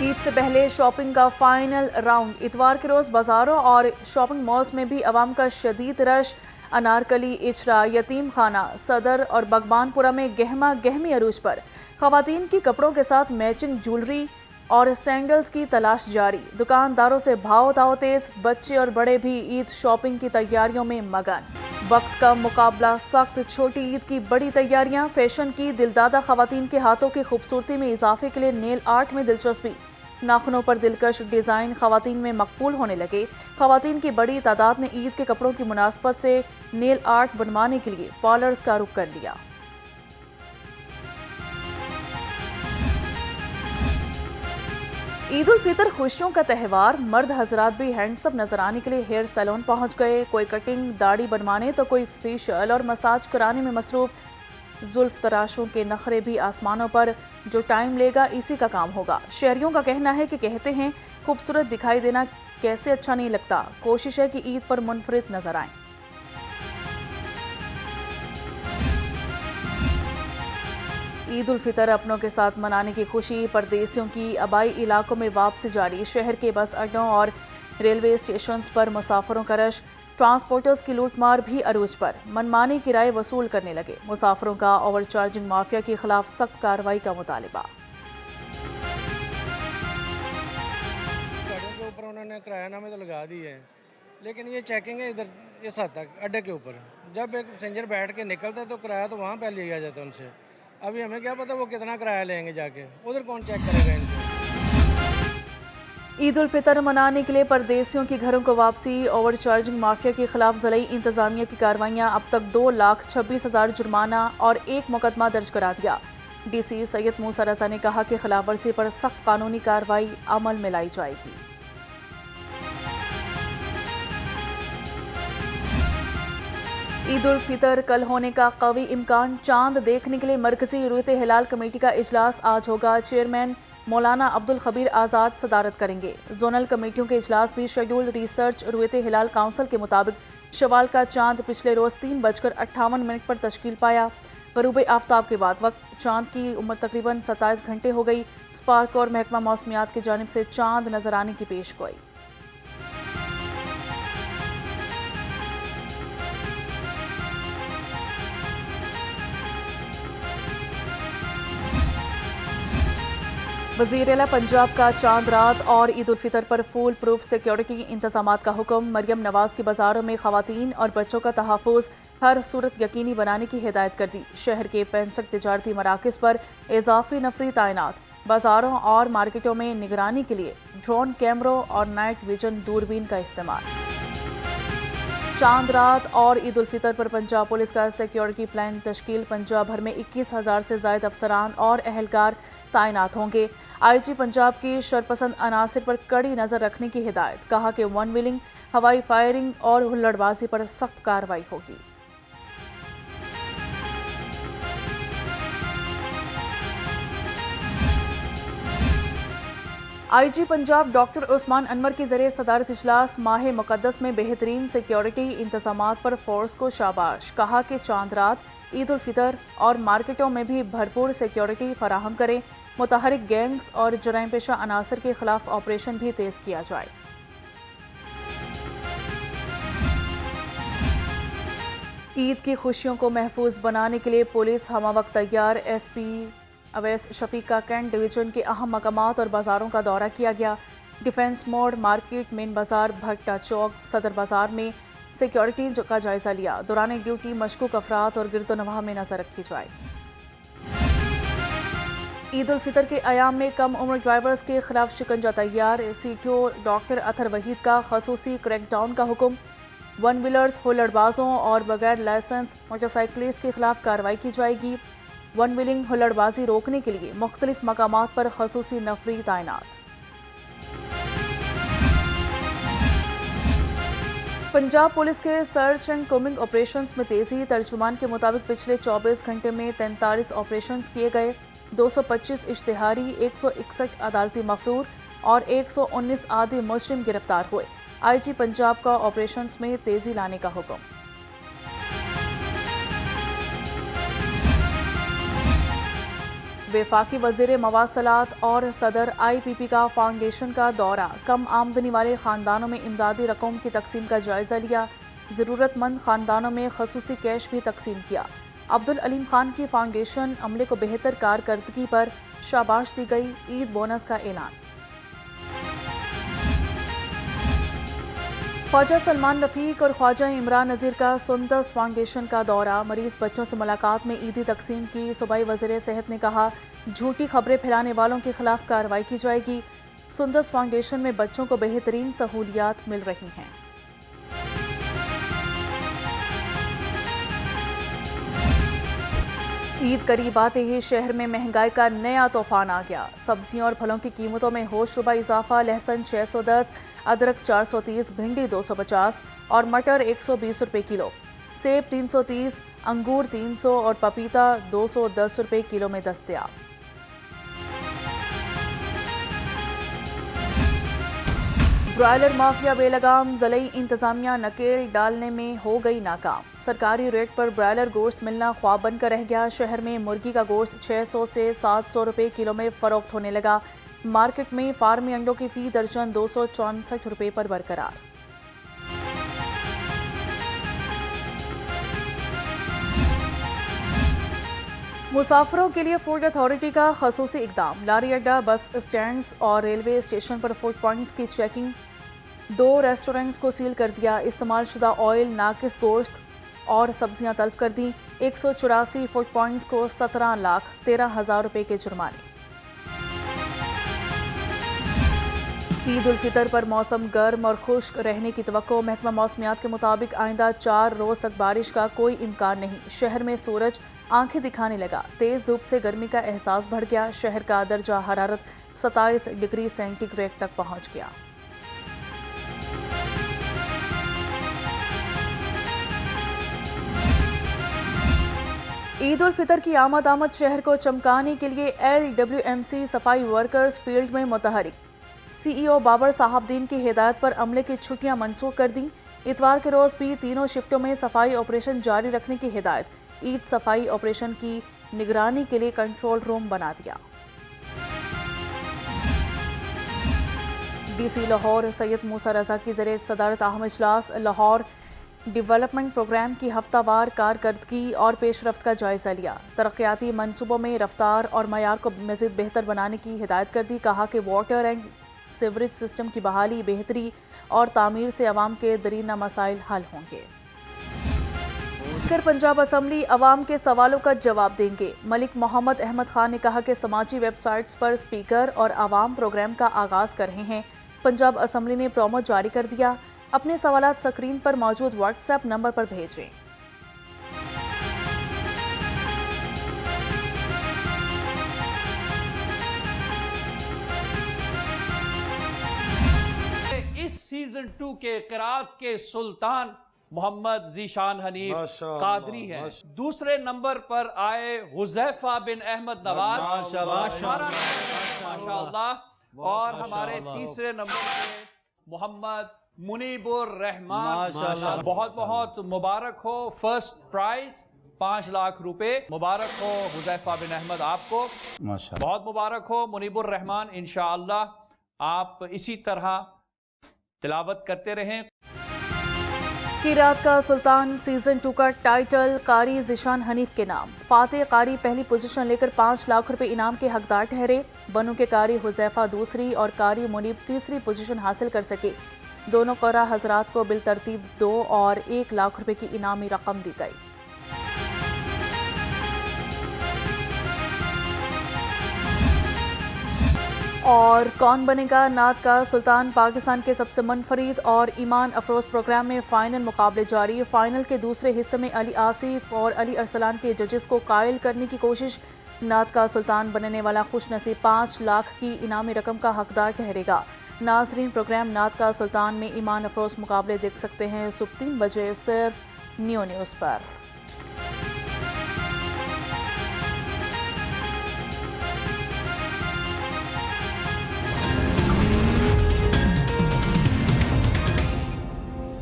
ईद से पहले शॉपिंग का फाइनल राउंड। इतवार के रोज बाजारों और शॉपिंग मॉल्स में भी अवाम का शदीद रश। अनारकली, इचरा, यतीम खाना, सदर और बगबानपुरा में गहमा गहमी अरूज पर। खवातीन की कपड़ों के साथ मैचिंग ज्वेलरी और सैंडल्स की तलाश जारी। दुकानदारों से भाव ताव तेज। बच्चे और बड़े भी ईद शॉपिंग की तैयारियों में मगन। वक्त का मुकाबला सख्त। छोटी ईद की बड़ी तैयारियां। फैशन की दिलदादा खवातीन के हाथों की खूबसूरती में इजाफे के लिए नेल आर्ट में दिलचस्पी। नाखूनों पर दिलकश डिजाइन खवातीन में मकबूल होने लगे। खवातीन की बड़ी तादाद ने ईद के कपड़ों की मुनासबत से नेल आर्ट बनवाने के लिए पार्लर्स का रुख कर लिया। ईद उल फितर खुशियों का त्यौहार। मर्द हजरात भी हैंडसम नजर आने के लिए हेयर सैलून पहुंच गए। कोई कटिंग दाढ़ी बनवाने तो कोई फेशियल और मसाज कराने में मसरूफ। जुल्फ तराशों के नखरे भी आसमानों पर। जो टाइम लेगा इसी का काम होगा। शहरियों का कहना है कि कहते हैं खूबसूरत दिखाई देना कैसे अच्छा नहीं लगता। कोशिश है कि ईद पर मुनफरिद नजर आएं। ईद उल फितर अपनों के साथ मनाने की खुशी। परदेसियों की आबाई इलाकों में वापसी जारी। शहर के बस अड्डों और रेलवे स्टेशंस पर मुसाफिरों का रश। ट्रांसपोर्टर्स की लूटमार भी अरूज पर। मनमानी किराए वसूल करने लगे। मुसाफिरों का ओवरचार्जिंग माफिया के खिलाफ सख्त कार्रवाई का मुतालिबा। गाड़ियों के ऊपर उन्होंने किरायानामे तो लगा दिए हैं, लेकिन ये चेकिंग है इधर इस हद तक अड्डे के ऊपर। जब एक पैसेंजर बैठ के निकलता है तो किराया तो वहाँ पे लिया जाता है उनसे। अभी हमें क्या पता वो कितना किराया लेंगे जाके, उधर कौन चेक करेगा इनको। ईद उल फितर मनाने के लिए परदेसियों की घरों को वापसी। ओवरचार्जिंग माफिया के खिलाफ ज़िला इंतजामिया की कार्रवाइयां। अब तक 2,26,000 जुर्माना और 1 मुकदमा दर्ज करा दिया। डीसी सैयद मूसा रजा ने कहा कि खिलाफवर्जी पर सख्त कानूनी कार्रवाई अमल में लाई जाएगी। ईद उल फितर कल होने का कवी इम्कान। चांद देखने के लिए मरकजी रुयत हिलाल कमेटी का इजलास आज होगा। चेयरमैन मौलाना अब्दुल खबीर आज़ाद सदारत करेंगे। जोनल कमेटियों के इजलास भी शेड्यूल। रिसर्च रुयत हिलाल काउंसिल के मुताबिक शवाल का चांद पिछले रोज 3:58 पर तश्कील पाया। गरूब आफ्ताब के बाद वक्त चांद की उम्र तकरीबन 27 घंटे हो गई। स्पार्क और महकमा मौसमियात की जानिब से चांद नजर आने की पेश गोई। वज़ीर आला पंजाब का चांद रात और ईद उल फितर पर फुल प्रूफ सिक्योरिटी इंतजामात का हुक्म। मरियम नवाज की बाजारों में खवातीन और बच्चों का तहफ़्फ़ुज़ हर सूरत यकीनी बनाने की हिदायत कर दी। शहर के 65 तिजारती मराकज़ पर इजाफी नफरी तैनात। बाजारों और मार्केटों में निगरानी के लिए ड्रोन कैमरों और नाइट विजन दूरबीन का इस्तेमाल। चांद रात और ईद उल फितर पर पंजाब पुलिस का सिक्योरिटी प्लान तश्कील। पंजाब भर में 21,000 से ज़ायद अफसरान और अहलकार तैनात होंगे। आईजी पंजाब की शरपसंद अनासिर पर कड़ी नजर रखने की हिदायत। कहा कि वन विलिंग, हवाई फायरिंग और हुल्लड़बाजी पर सख्त कार्रवाई होगी। आईजी पंजाब डॉक्टर उस्मान अनवर की जरिए सदारत इजलास। माह मुकद्दस में बेहतरीन सिक्योरिटी इंतजामात पर फोर्स को शाबाश। कहा कि चांद रात, ईद उल फितर और मार्केटों में भी भरपूर सिक्योरिटी फराहम करें। मुतहरिक गैंग्स और जराइम पेशा अनासर के खिलाफ ऑपरेशन भी तेज किया जाए। ईद की खुशियों को महफूज बनाने के लिए पुलिस हमावक्त तैयार। एसपी अवैस शफीक का कैंट डिवीजन के अहम मकामात और बाजारों का दौरा किया गया। डिफेंस मोड़, मार्केट, मेन बाजार, भट्टा चौक, सदर बाजार में सिक्योरिटी का जायजा लिया। दौरान ड्यूटी मशकूक अफराद और गिरदोनवाह में नजर रखी जाए। ईद उल फितर के अयाम में कम उम्र ड्राइवर्स के खिलाफ शिकंजा तैयार। सीटीओ डॉक्टर अतर वहीद का खसूसी क्रैकडाउन का हुक्म। वन व्हीलर्स, हुल्लड़बाजों और बगैर लाइसेंस मोटरसाइकिलिस्ट के खिलाफ कार्रवाई की जाएगी। वन व्हीलिंग, हुल्लड़बाजी रोकने के लिए मुख्तलिफ मकामात पर खसूसी नफरी तैनात। पंजाब पुलिस के सर्च एंड कोमिंग ऑपरेशंस में तेजी। तर्जुमान के मुताबिक पिछले 24 घंटे में 43 ऑपरेशंस किए गए। 225 इश्तिहारी, 161 अदालती मफरूर और 119 आदि मुजरिम गिरफ्तार हुए। आईजी पंजाब का ऑपरेशंस में तेजी लाने का हुक्म। वफाकी वज़ीर मवासलात और सदर IPP का फाउंडेशन का दौरा, कम आमदनी वाले ख़ानदानों में इमदादी रकम की तकसीम का जायज़ा लिया। ज़रूरतमंद ख़ानदानों में खसूसी कैश भी तकसीम किया। अब्दुल अलीम खान की फाउंडेशन अमले को बेहतर कारकर्दगी पर शाबाश दी गई। ईद बोनस का ऐलान। ख्वाजा सलमान रफ़ीक और ख्वाजा इमरान नज़ीर का सुंदस फाउंडेशन का दौरा, मरीज बच्चों से मुलाकात में ईदी तकसीम की। सूबाई वज़ीर सेहत ने कहा, झूठी खबरें फैलाने वालों के खिलाफ कार्रवाई की जाएगी। सुंदस फाउंडेशन में बच्चों को बेहतरीन सहूलियात मिल रही हैं। ईद करीब आते ही शहर में महंगाई का नया तूफान आ गया। सब्जियों और फलों की कीमतों में होशरुबा इजाफा। लहसुन 610, अदरक 430, भिंडी 250 और मटर 120 रुपये किलो। सेब 330, अंगूर 300 और पपीता 210 रुपये किलो में दस्तयाब। ब्रॉयलर माफिया बेलगाम, ज़िले इंतजामिया नकेल डालने में हो गई नाकाम। सरकारी रेट पर ब्रॉयलर गोश्त मिलना ख्वाब बनकर रह गया। शहर में मुर्गी का गोश्त 600 से 700 रुपये किलो में फरोख्त होने लगा। मार्केट में फार्मी अंडों की फी दर्जन 264 रुपये पर बरकरार। मुसाफिरों के लिए फूड अथॉरिटी का खसूसी इकदाम। लारी अड्डा, बस स्टैंड्स और रेलवे स्टेशन पर फूड पॉइंट्स की चेकिंग। 2 रेस्टोरेंट्स को सील कर दिया। इस्तेमाल शुदा ऑयल, नाकिस गोश्त और सब्जियां तल्फ कर दी। 184 फूड पॉइंट्स को 17,13,000 रुपये के जुर्माने। ईद उल फितर पर मौसम गर्म और खुश्क रहने की तवक्को। महकमा मौसमियात के मुताबिक आइंदा 4 रोज तक बारिश का कोई इम्कान नहीं। शहर में सूरज आंखें दिखाने लगा। तेज धूप से गर्मी का एहसास बढ़ गया। शहर का दर्जा हरारत 27 डिग्री सेंटीग्रेड तक पहुंच गया। ईद उल फितर की आमद शहर को चमकाने के लिए LWMC सफाई वर्कर्स फील्ड में मुतहरिक। CEO बाबर साहबदीन की हिदायत पर अमले की छुट्टियां मनसूख कर दी। इतवार के रोज भी तीनों शिफ्टों में सफाई ऑपरेशन जारी रखने की हिदायत। ईद सफाई ऑपरेशन की निगरानी के लिए कंट्रोल रूम बना दिया। DC लाहौर सैयद मूसा रजा की ज़रिए सदारत अहम इजलास लाहौर डेवलपमेंट प्रोग्राम की हफ्तावार कारकर्दगी और पेशरफ्त का जायजा लिया। तरक्याती मनसूबों में रफ्तार और मयार को मज़ीद बेहतर बनाने की हिदायत कर दी। कहा कि वाटर एंड सीवरेज सिस्टम की बहाली, बेहतरी और तामीर से अवाम के दरीना मसाइल हल होंगे। पंजाब असम्बली अवाम के सवालों का जवाब देंगे। मलिक मोहम्मद अहमद खान ने कहा कि समाजी वेबसाइट्स पर स्पीकर और अवाम प्रोग्राम का आगाज कर रहे हैं। पंजाब असम्बली ने प्रोमो जारी कर दिया। अपने सवालात स्क्रीन पर मौजूद व्हाट्सएप नंबर पर भेजें। इस सीजन 2 के क़िराअत के सुल्तान मोहम्मद ज़ीशान हनीफ कादरी हैं। दूसरे नंबर पर आए हुज़ैफा बिन अहमद नवाज, माशाअल्लाह। और हमारे तीसरे नंबर पे मोहम्मद मुनीबुर रहमान। बहुत बहुत मुबारक हो। फर्स्ट प्राइज 5 लाख रुपए। मुबारक हो हुज़ैफा बिन अहमद आपको, बहुत मुबारक हो। मुनीबुर रहमान, इंशाअल्लाह आप इसी तरह तिलावत करते रहें। क़िराअत का सुल्तान सीजन 2 का टाइटल कारी ज़ीशान हनीफ के नाम। फातेह कारी पहली पोजीशन लेकर 5 लाख रुपए इनाम के हकदार ठहरे। बनू के कारी हुज़ैफा दूसरी और कारी मुनीब तीसरी पोजीशन हासिल कर सके। दोनों क़रा हजरात को बिल तरतीब 2 और 1 लाख रुपए की इनामी रकम दी गई। और कौन बनेगा नात का सुल्तान, पाकिस्तान के सबसे मुनफरिद और ईमान अफरोज प्रोग्राम में फाइनल मुकाबले जारी। फाइनल के दूसरे हिस्से में अली आसिफ और अली अरसलान के जजेस को कायल करने की कोशिश। नात का सुल्तान बनने वाला खुशनसीब 5 लाख की इनामी रकम का हकदार ठहरेगा। नाजरीन, प्रोग्राम नात का सुल्तान में ईमान अफरोज मुकाबले देख सकते हैं सुबह 3 बजे सिर्फ न्यू न्यूज़ पर।